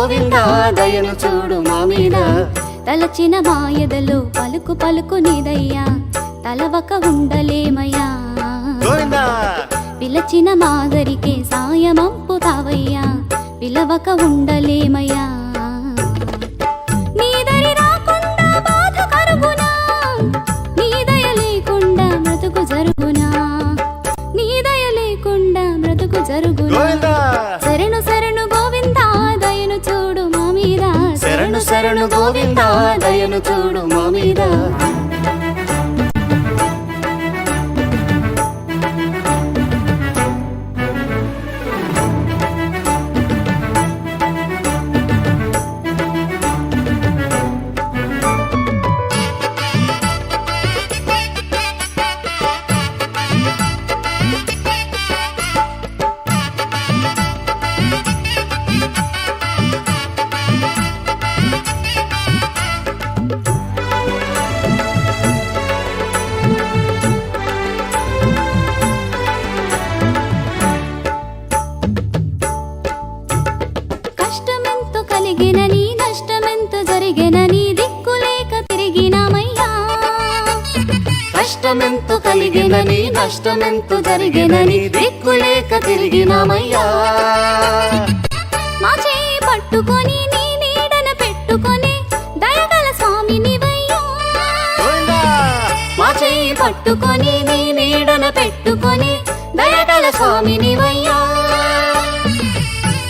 గోవిందా దయను చూడు మా మీద. తలచిన మాయదలో పలుకు పలుకు నీదయ్యా, తలవక ఉండలేమయ్యా గోవిందా. పిలచిన మాదరికే సాయమంపుతావయ్యా, పిలవక ఉండలేమయ్యా. నీదరి రాకుండా బాధ కరుగునా, నీ దయ లేకుండా బ్రతుకు జరుగునా, నీ దయ లేకుండా బ్రతుకు జరుగునా. శరణు శరణు గోవిందా దయను చూడు మా మీద, శరణు శరణు గోవిందా దయను చూడు మా మీద. కష్టమెంతో కలిగినని నష్టమెంతో జరిగినని దిక్కులేక తిరిగినామయ్యా. కష్టమెంతో కలిగినని నష్టమెంతో జరిగినని దిక్కులేక తిరిగినామయ్యా. మా చేయి పట్టుకొని నీ నీడన పెట్టుకొని దయగల స్వామి నీవయ్యా. మా చెయ్యి పట్టుకొని నీ నీడన పెట్టుకొని దయగల స్వామి నీవయ్యా.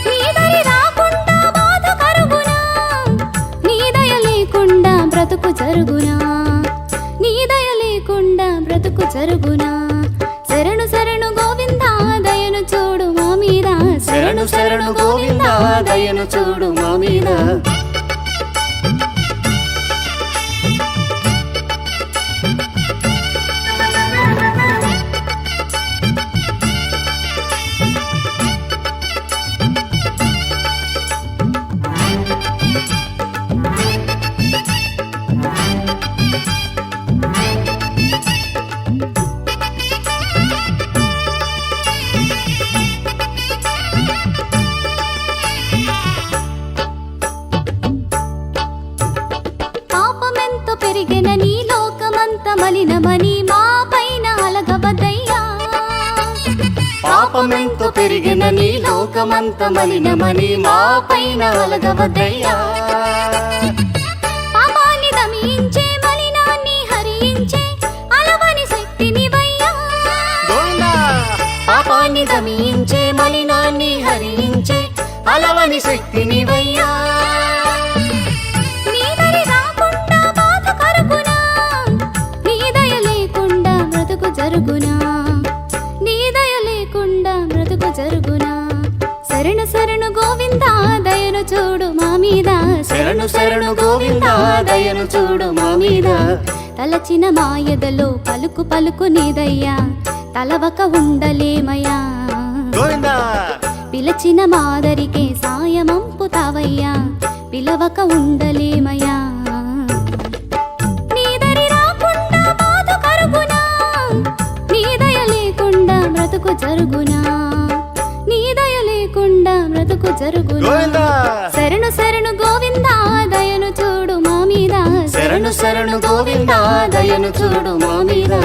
నీ దరి రాకుండా బాధ కరుగునా, నీ దయ లేకుండా బ్రతుకు జరుగునా, నీ దయ లేకుండా బ్రతుకు జరుగునా. శరణు శరణు గోవిందా దయను చూడు మా మీద, శరణు శరణు గోవిందా దయను చూడు మా మీద. పాపమెంతో పెరిగినని లోకమంత మలినమని మా పైన అలగవద్దయ్యా. పాపమెంతో పెరిగినని లోకమంత మలినమని మా పైన అలగవద్దయ్యా. పాపాన్ని దమించే మలినాన్ని హరించే అలవని శక్తి నీవయ్యా. పాపాన్ని దమించే మలినాన్ని హరించే అలవని శక్తి నీవయ్యా. నీ దరి రాకుండా బాధ కరుగునా, నీ దయ లేకుండా బ్రతుకు జరుగునా, నీ దయ లేకుండా బ్రతుకు జరుగునా. శరణు శరణు గోవిందా దయను చూడు మా మీద, శరణు శరణు గోవిందా దయను చూడు మా మీద. తలచిన మాయదలో పలుకు పలుకు నీదయ్యా, తలవక ఉండలేమయ్యా. పిలచిన మాదరికే సాయమంపుతావయ్యా, పిలవక ఉండలేమయ్యా. నీ దరి రాకుండా బాధ కరుగునా, నీ దయ లేకుండా బ్రతుకు జరుగునా, నీ దయ లేకుండా బ్రతుకు జరుగునా. శరణు శరణు గోవిందా దయను చూడు మా మీద, శరణు శరణు గోవిందా దయను చూడు మా మీద.